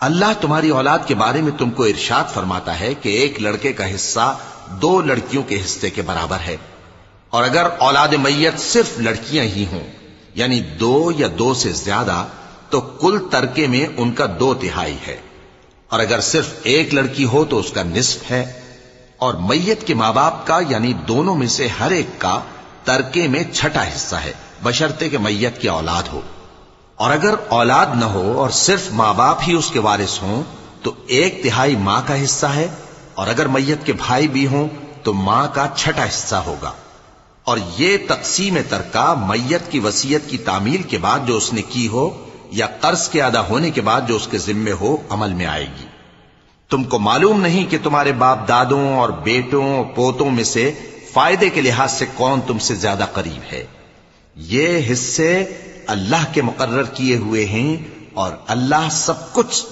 اللہ تمہاری اولاد کے بارے میں تم کو ارشاد فرماتا ہے کہ ایک لڑکے کا حصہ 2 لڑکیوں کے حصے کے برابر ہے، اور اگر اولاد میت صرف لڑکیاں ہی ہوں یعنی 2 یا 2 سے زیادہ تو کل ترکے میں ان کا 2/3 ہے، اور اگر صرف ایک لڑکی ہو تو اس کا نصف ہے، اور میت کے ماں باپ کا یعنی دونوں میں سے ہر ایک کا ترکے میں 6واں حصہ ہے، بشرطے کہ میت کی اولاد ہو، اور اگر اولاد نہ ہو اور صرف ماں باپ ہی اس کے وارث ہوں تو 1/3 ماں کا حصہ ہے، اور اگر میت کے بھائی بھی ہوں تو ماں کا 6واں حصہ ہوگا۔ اور یہ تقسیم ترکہ میت کی وصیت کی تعمیل کے بعد جو اس نے کی ہو یا قرض کے ادا ہونے کے بعد جو اس کے ذمے ہو عمل میں آئے گی۔ تم کو معلوم نہیں کہ تمہارے باپ دادوں اور بیٹوں اور پوتوں میں سے فائدے کے لحاظ سے کون تم سے زیادہ قریب ہے؟ یہ حصے اللہ کے مقرر کیے ہوئے ہیں اور اللہ سب کچھ